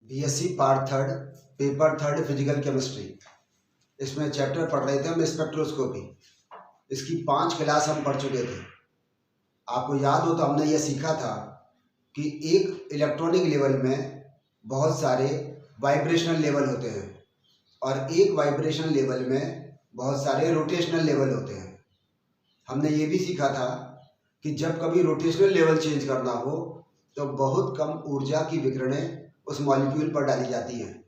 BSc part third paper third physical chemistry. इसमें chapter पढ़ रहे थे हम स्पेक्ट्रोस्कोपी। इसकी 5 क्लास हम पढ़ चुके थे। आपको याद हो तो हमने यह सीखा था कि एक इलेक्ट्रॉनिक लेवल में बहुत सारे वाइब्रेशनल लेवल होते हैं और एक वाइब्रेशनल लेवल में बहुत सारे रोटेशनल लेवल होते हैं। हमने ये भी सीखा था कि जब कभी रोटेशनल लेवल चेंज करना हो तो बहुत कम ऊर्जा की विकिरणें उस मॉलिक्यूल पर डाली जाती हैं।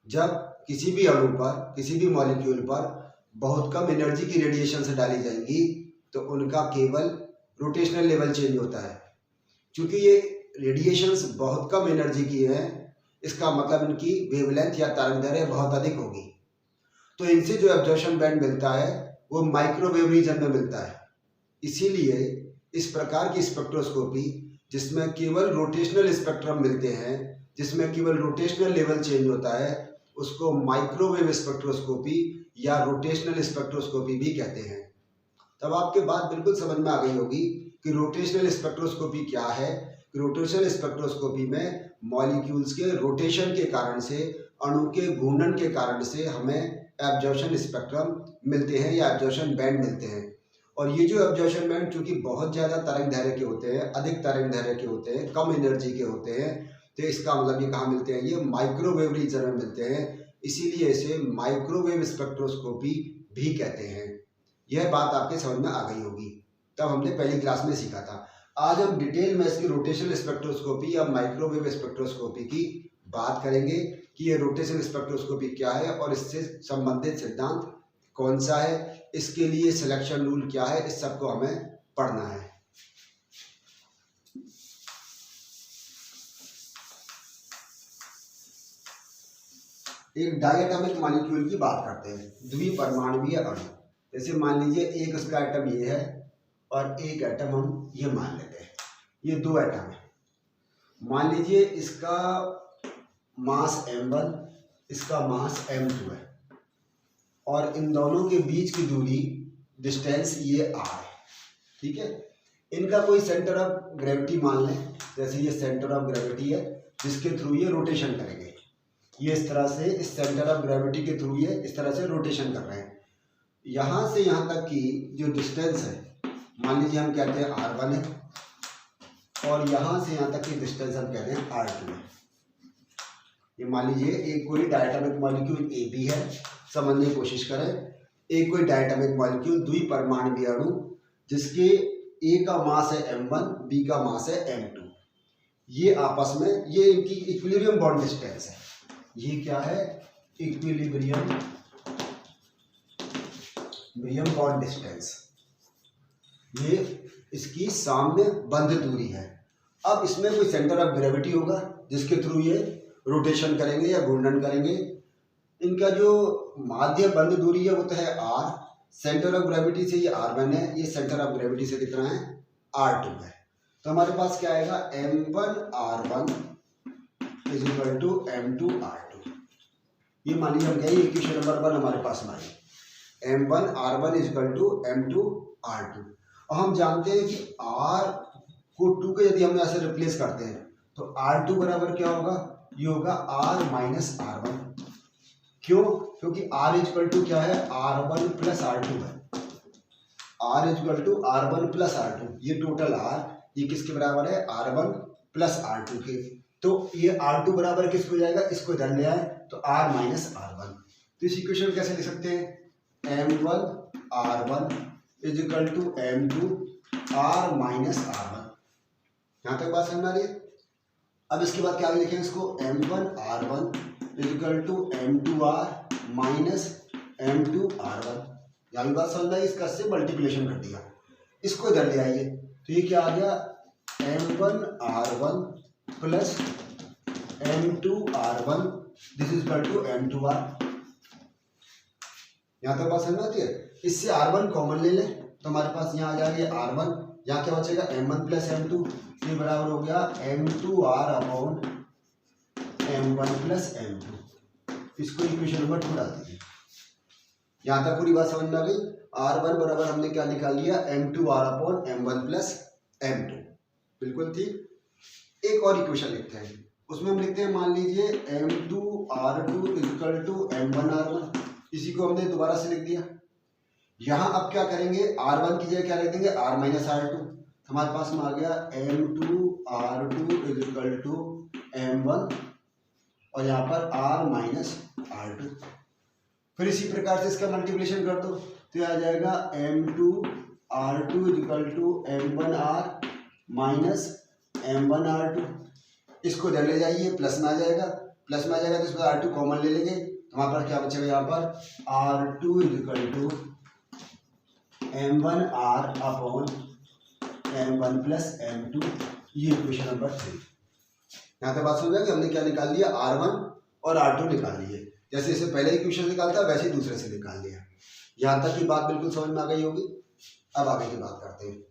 जब किसी भी अणु पर, किसी भी मॉलिक्यूल पर बहुत कम एनर्जी की रेडिएशन से डाली जाएंगी तो उनका केवल रोटेशनल लेवल चेंज होता है। क्योंकि ये रेडिएशंस बहुत कम एनर्जी की हैं, इसका मतलब इनकी वेवलेंथ या तरंगदैर्घ्य बहुत अधिक होगी। तो इनसे जो एब्जॉर्प्शन बैंड मिलता है वो माइक्रोवेव रीजन में मिलता है। इसीलिए इस प्रकार की स्पेक्ट्रोस्कोपी जिसमें केवल रोटेशनल स्पेक्ट्रम मिलते हैं, जिसमें केवल रोटेशनल लेवल चेंज होता है, उसको माइक्रोवेव स्पेक्ट्रोस्कोपी या रोटेशनल स्पेक्ट्रोस्कोपी भी कहते हैं। तब आपके बात बिल्कुल समझ में आ गई होगी कि रोटेशनल स्पेक्ट्रोस्कोपी क्या है। रोटेशनल स्पेक्ट्रोस्कोपी में मॉलिक्यूल्स के रोटेशन के कारण से, अणु के घूर्णन के कारण से हमें एब्जॉर्प्शन स्पेक्ट्रम मिलते हैं या एब्जॉर्प्शन बैंड मिलते हैं। और ये जो एब्जॉर्प्शन बैंड चूँकि बहुत ज़्यादा तरंगदैर्घ्य के होते हैं, अधिक तरंगदैर्घ्य के होते हैं, कम एनर्जी के होते हैं, तो इसका मतलब ये कहाँ मिलते हैं, ये माइक्रोवेव रीजन में मिलते हैं। इसीलिए इसे माइक्रोवेव स्पेक्ट्रोस्कोपी भी कहते हैं। यह बात आपके समझ में आ गई होगी। तब हमने पहली क्लास में सीखा था। आज हम डिटेल में इसकी रोटेशनल स्पेक्ट्रोस्कोपी या माइक्रोवेव स्पेक्ट्रोस्कोपी की बात करेंगे कि ये रोटेशनल स्पेक्ट्रोस्कोपी क्या है और इससे संबंधित सिद्धांत कौन सा है, इसके लिए सिलेक्शन रूल क्या है, इस सबको हमें पढ़ना है। एक डायटोमिक मॉलिक्यूल की बात करते हैं, द्विपरमाणुवीय अणु। जैसे मान लीजिए एक उसका एटम ये है और एक एटम हम ये मान लेते हैं, ये 2 एटम है। मान लीजिए इसका मास m1, इसका मास m2 है और इन दोनों के बीच की दूरी, डिस्टेंस ये r है। ठीक है, इनका कोई सेंटर ऑफ ग्रेविटी मान लें। जैसे ये सेंटर ऑफ ग्रेविटी है जिसके थ्रू ये रोटेशन करेंगे। ये इस तरह से इस सेंटर ऑफ ग्रेविटी के थ्रू ये इस तरह से रोटेशन कर रहे हैं। यहाँ से यहाँ तक की जो डिस्टेंस है, मान लीजिए हम कहते हैं r1 है और यहाँ से यहाँ तक की डिस्टेंस हम कहते हैं r2 है। ये मान लीजिए एक कोई डायटोमिक मॉलिक्यूल AB है, समझने की कोशिश करें। एक कोई डायटोमिक मॉलिक्यूल द्विपरमाणुवीय अणु जिसके A का मास है m1, B का मास है m2। ये आपस में ये इनकी इक्विलिब्रियम बॉन्ड डिस्टेंस है। ये क्या है, इक्विलिब्रियम बॉन्ड डिस्टेंस। ये इसकी साम्य बंध दूरी है। अब इसमें कोई सेंटर ऑफ ग्रेविटी होगा जिसके थ्रू ये रोटेशन करेंगे या घूर्णन करेंगे। इनका जो माध्य बंध दूरी है वो तो है r, सेंटर ऑफ ग्रेविटी से ये r1 है, ये सेंटर ऑफ ग्रेविटी से कितना है, r2 है। तो हमारे पास क्या आएगा, m1r1 is equal to m2r2। ये मान लीजिए हम कहें इक्वेशन नंबर 1 हमारे पास में आई, m1r1 is equal to m2r2। और हम जानते हैं कि r को 2 के यदि हम ऐसे रिप्लेस करते हैं तो r2 बराबर क्या होगा, ये होगा r माइनस r1। क्यों, क्योंकि r इक्वल टू क्या है, r1 प्लस r2 है। r equal to r1 plus r2, ये टोटल r, ये किसके बराबर है, r1 प्लस r2 के। तो ये r2 बराबर किसको जाएगा, इसको इधर ले आए तो r माइनस r1। तो इस इक्वेशन कैसे लिख सकते हैं, m1r1 is equal to m2 r minus r1। यहाँ तक बात समझ आ रही है। अब इसके बाद क्या लिखें इसको, m1r1 is equal to m2r minus m2r1। यहाँ भी बात समझ आई। इसका से मल्टीप्लिकेशन कर दिया, इसको इधर ले आइए तो ये क्या आ गया, m1r1 plus m2r1 this is equal to m2r। यहाँ तक बात समझ आती है। इससे r1 कॉमन ले लें तो हमारे पास यहाँ आ जाएगा r1, यहाँ क्या बचेगा m1 प्लस m2, ये बराबर हो गया m2r upon m1 plus m2। इसको इक्वेशन नंबर 2 डाल दीजिए। यहाँ तक पूरी बात समझ में आ गई। r1 बराबर हमने क्या निकाल लिया, m2r upon m1 plus m2। बिल्कुल ठीक। एक और इक्वेशन लिखते हैं, उसमें हम लिखते हैं, मान लीजिए M2 R2 equal to M1 R1, इसी को हमने दोबारा से लिख दिया। यहाँ अब क्या करेंगे, R1 की जगह क्या लिख देंगे, R माइनस R2। हमारे पास में आ गया M2 R2 equal to M1 और यहाँ पर R माइनस R2। फिर इसी प्रकार से इसका मल्टीप्लिकेशन कर दो तो आ जाएगा M2 R2 equal to M1 R minus M1 R2। इसको इधर ले जाइए, प्लस में आ जाएगा, प्लस में आ जाएगा तो इसको R2 कॉमन ले लेंगे तो हमारे पास क्या बचेगा, यहाँ पर R2 equal to M1 R upon M1 plus M2। ये इक्वेशन नंबर 3। यहाँ तक बात समझ कि हमने क्या निकाल लिया, R1 और R2 निकाल लिए। जैसे इसे पहले इक्वेशन निकालता है वैसे ही दूसरे से निकाल लिया। यहाँ तक की बात बिल्कुल समझ में आ गई होगी। अब आगे की बात करते हैं।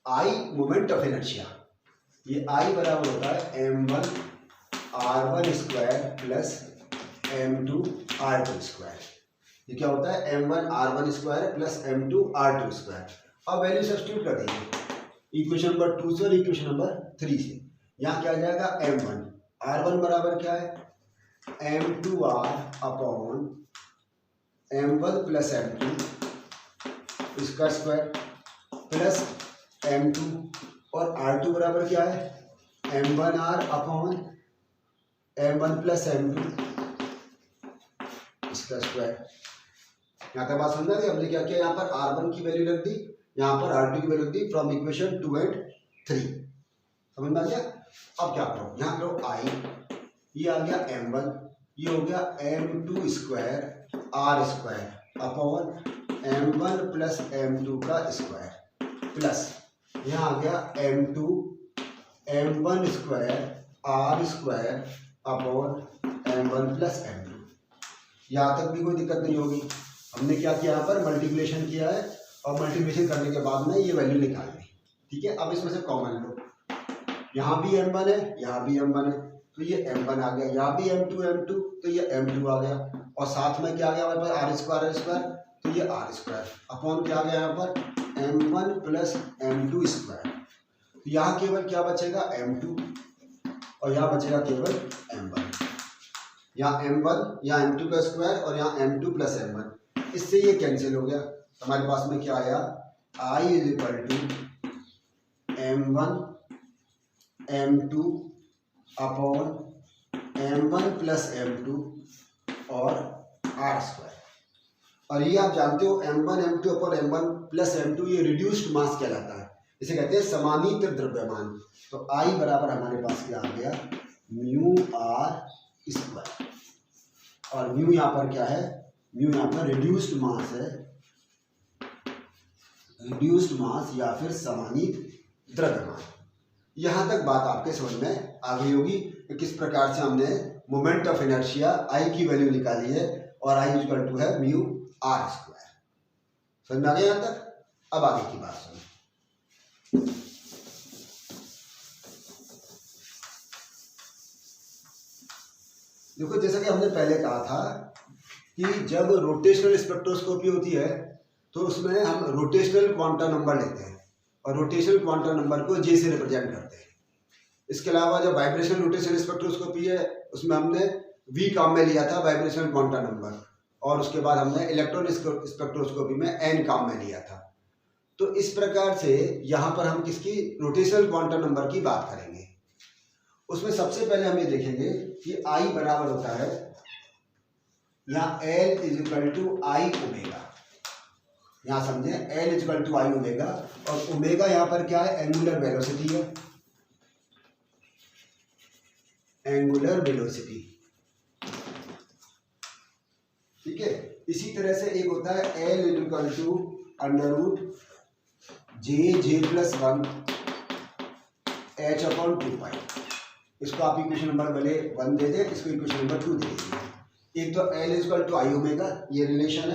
आई मोमेंट ऑफ इनर्शिया, ये आई बराबर होता है M1 R1 square plus M2 R2 square. ये क्या होता है, M1 R1 square plus M2 R2 square. अब वैल्यू सब्स्टिट्यूट कर दीजिए इक्वेशन नंबर 2 से और इक्वेशन नंबर 3 से। यहाँ क्या आ जाएगा, M1 R1 बराबर क्या है, M2R upon M1 plus M2 इसका स्क्वायर प्लस M2 और R2 बराबर क्या है, M1R upon M1 plus M2 इसका स्क्वायर। यहाँ तक बात समझना कि हमने क्या किया, यहाँ पर R1 की वैल्यू रख दी, यहाँ पर R2 की वैल्यू रख दी फ्रॉम इक्वेशन 2 एंड 3। समझ में आ गया। अब क्या करो, यहाँ करो I, ये आ गया M1, ये हो गया M2 square R square upon M1 plus M2 का स्क्वायर प्लस यहाँ आ गया M2 M1 square R square upon M1 plus M2। यहाँ तक भी कोई दिक्कत नहीं होगी। हमने क्या किया, यहाँ पर मल्टीप्लिकेशन किया है और मल्टीप्लिकेशन करने के बाद में ये वैल्यू निकाल ली। ठीक है, अब इसमें से कॉमन लो, यहाँ भी M1 है, यहाँ भी M1 है तो ये M1 आ गया, यहाँ भी M2 तो ये M2 आ गया और साथ में क्या आ गया हमारे पास R स्क्वायर तो ये R स्क्वायर अपॉन क्या आ गया यहाँ पर M1 प्लस M2 स्क्वायर। तो यहाँ केवल क्या बचेगा, M2 और यहाँ बचेगा केवल M1। यहाँ M1 यहाँ M2 का स्क्वायर और यहाँ M2 प्लस M1, इससे ये कैंसिल हो गया। हमारे पास में क्या आया, I is equal to M1 M2 upon M1 plus M2 और R स्क्वायर। और ये आप जानते हो M1 M2 upon M1 plus M2 ये रिड्यूस्ड मास कहलाता है, इसे कहते हैं समानीत द्रव्यमान। तो I बराबर हमारे पास क्या आ गया, म्यू R स्क्वायर। और म्यू यहाँ पर क्या है, म्यू यहाँ पर रिड्यूस्ड मास है, रिड्यूस्ड मास या फिर समानीत द्रव्यमान। यहाँ तक बात आपके समझ में आ गई होगी कि किस प्रकार से हमने मोमेंट ऑफ इनर्शिया आई की वैल्यू निकाली है और आई इक्वल टू है म्यू आर स्क्वायर। समझ में आ गया यहाँ तक। अब आगे की बात सुनो। देखो, जैसा कि हमने पहले कहा था कि जब रोटेशनल स्पेक्ट्रोस्कोपी होती है तो उसमें हम रोटेशनल क्वांटम नंबर लेते हैं और रोटेशनल क्वांटम नंबर को जे से रिप्रेजेंट करते हैं। इसके अलावा जब वाइब्रेशनल रोटेशनल स्पेक्ट्रोस्कोपी है उसमें हमने वी काम में लिया था वाइब्रेशनल क्वांटम नंबर, और उसके बाद हमने इलेक्ट्रॉन स्पेक्ट्रोस्कोपी में एन काम में लिया था। तो इस प्रकार से यहाँ पर हम किसकी रोटेशनल क्वांटम नंबर की बात करेंगे। उसमें सबसे पहले हम ये देखेंगे कि आई बराबर होता है, यहाँ L is equal to I omega. यहाँ समझे, L is equal to I omega, और ओमेगा यहाँ पर क्या है, एंगुलर वेलोसिटी है, एंगुलर वेलोसिटी। ठीक है, इसी तरह से एक होता है L is equal to under root J plus 1 H upon 2 pi. इसको आप इक्वेशन नंबर भले 1 दे दें, इसको इक्वेशन नंबर 2 दे दीजिए। एक तो L is equal to I omega, ये रिलेशन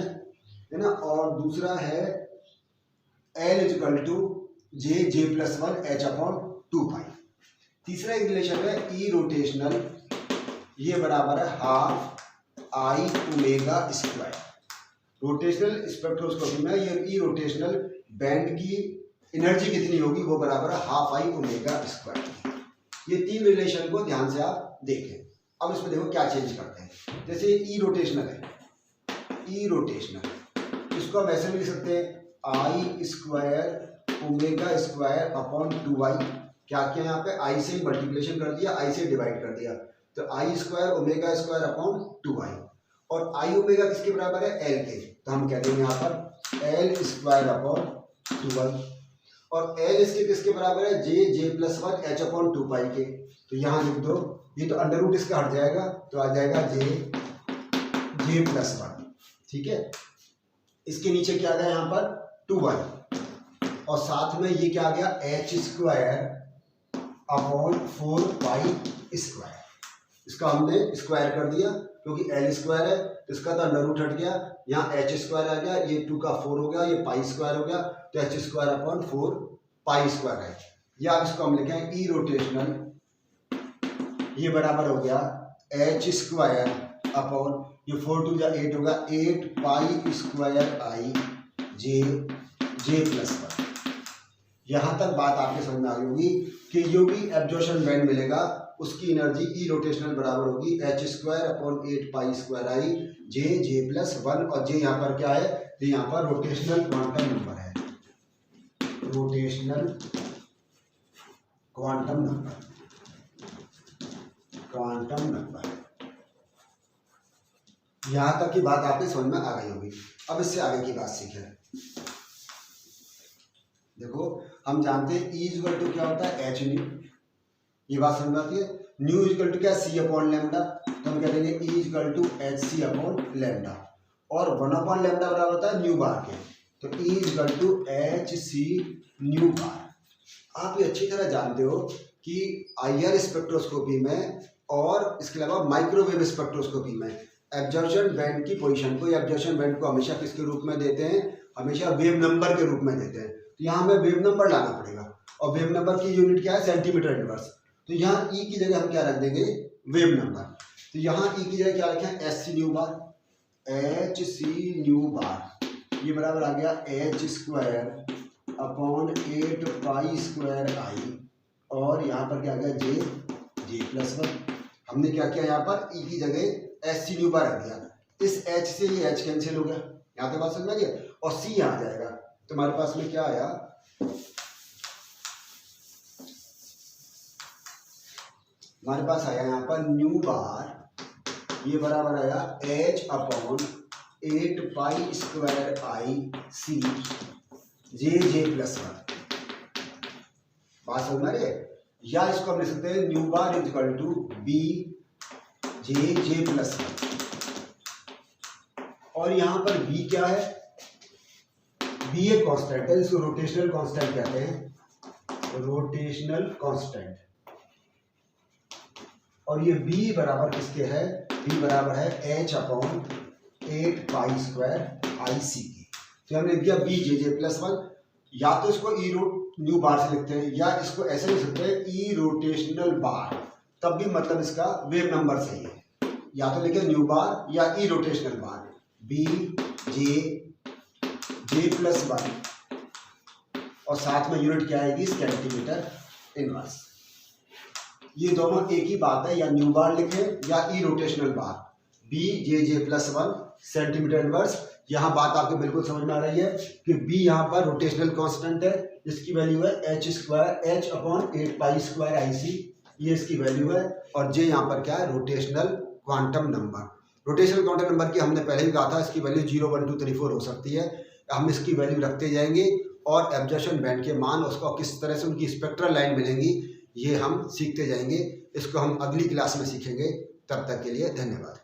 है ना, और दूसरा है L is equal to J plus 1 H upon 2 pi. तीसरा एक रिलेशन है ई रोटेशनल, ये बराबर है half I omega square. Rotational spectroscopy में ये ई रोटेशनल बैंड की एनर्जी कितनी होगी, वो बराबर है हाफ आई ओमेगा स्क्वायर। ये तीन रिलेशन को ध्यान से आप देखें। अब इसमें देखो क्या चेंज करते हैं। जैसे ई रोटेशनल है, ई रोटेशनल इसको हम ऐसे भी लिख सकते हैं I square omega square upon 2y। क्या किया यहाँ पे, आई से मल्टीप्लिकेशन कर दिया, आई से डिवाइड कर दिया, तो I square omega square upon 2y। और आई ओमेगा किसके बराबर है, एल के, तो हम कहते हैं यहाँ पर एल स्क्वायर अपॉन 2y। और एल इसके किसके बराबर है, जे प्लस 1 एच अपॉन 2 पाई के, तो यहाँ लिख दो, ये तो अंडर रूट इसका हट जाएगा, तो आ जाएगा जे प्लस 1। ठीक है, इसके नीचे क्या आ गया यहाँ पर 2y, और साथ में ये क्या आ गया H square upon 4 pi square. इसका हमने स्क्वायर कर दिया क्योंकि एल स्क्वायर है, तो इसका तो अंडर रूट हट गया, यहाँ एच स्क्वायर आ गया, ये 2 का 4 हो गया, ये पाई स्क्वायर हो गया, तो H square upon 4 pi square है। या इसको हम लिखें ई रोटेशनल, ये बराबर हो गया एच स्क्वायर अपॉन ये 4 2 जा 8 होगा 8 pi square I J plus 1। यहाँ तक बात आपके समझ में आ गई होगी कि जो भी एब्जॉर्प्शन बैंड मिलेगा उसकी एनर्जी ई रोटेशनल बराबर होगी H square upon 8 pi square I J plus 1। और जे यहाँ पर क्या है, तो यहाँ पर रोटेशनल क्वांटम नंबर है, रोटेशनल क्वांटम नंबर। यहाँ तक की बात आपके समझ में आ गई होगी। अब इससे आगे की बात सीखें। देखो हम जानते हैं ई इक्वल टू क्या होता है, एच न्यू, ये बात समझ में आती है। न्यू इक्वल टू क्या, सी अपॉन लेमडा, तो हम कह देंगे E equal to H C upon lambda, और 1 अपॉन लेमडा बराबर होता है न्यू बार के, तो E equal to H C nu bar. आप ये अच्छी तरह जानते हो कि IR स्पेक्ट्रोस्कोपी में और इसके अलावा माइक्रोवेव स्पेक्ट्रोस्कोपी में एब्जॉर्प्शन बैंड की पोजीशन को या एब्जॉर्प्शन बैंड को हमेशा किसके रूप में देते हैं, हमेशा वेव नंबर के रूप में देते हैं। तो यहाँ हमें वेव नंबर लाना पड़ेगा, और वेव नंबर की यूनिट क्या है, सेंटीमीटर इनवर्स। तो यहाँ ई की जगह हम क्या रख देंगे, वेव नंबर। तो यहाँ ई की जगह क्या रखें, H C nu bar, H C nu bar, ये बराबर आ गया H square upon 8 pi square I, और यहाँ पर क्या आ गया जे प्लस 1। हमने क्या किया, यहाँ पर ई की जगह एच सी न्यू बार रख दिया, इस एच से ये एच कैंसिल हो गया, यहाँ पे बात समझ में आ गई, और सी यहाँ आ जाएगा। तो हमारे पास में क्या आया, हमारे पास आया यहाँ पर न्यू बार, ये बराबर आया H upon 8 pi square I C J plus 1। बात समझ में आ रही है। या इसको हम लिख सकते हैं nu bar is equal to B J plus 1, और यहाँ पर बी क्या है, बी एक कांस्टेंट है, इसको रोटेशनल कांस्टेंट कहते हैं, रोटेशनल कांस्टेंट। और ये बी बराबर किसके है, बी बराबर है H upon 8 pi square I सी की। तो हमने लिख दिया बी जे प्लस 1। या तो इसको ई रूट न्यू बार से लिखते हैं, या इसको ऐसे लिख सकते हैं ई रोटेशनल बार, तब भी मतलब इसका वेव नंबर सही है। या तो लिखे न्यू बार या E rotational bar, B J plus 1, और साथ में यूनिट क्या आएगी, सेंटीमीटर इनवर्स। ये दोनों एक ही बात है, या न्यू बार लिखें या E rotational bar, B J plus 1 centimetre inverse. यहाँ बात आपको बिल्कुल समझ में आ रही है कि बी यहाँ पर रोटेशनल कांस्टेंट है, इसकी वैल्यू है H square H upon 8 pi square I C, ये इसकी वैल्यू है। और जे यहाँ पर क्या है, rotational quantum number. Rotational quantum number की हमने पहले भी कहा था, इसकी वैल्यू 0 1 2 3 4 हो सकती है। हम इसकी वैल्यू रखते जाएंगे, और एब्जॉर्प्शन बैंड के मान उसको किस तरह से उनकी स्पेक्ट्रल लाइन मिलेंगी ये हम सीखते जाएंगे। इसको हम अगली क्लास में सीखेंगे। तब तक के लिए धन्यवाद।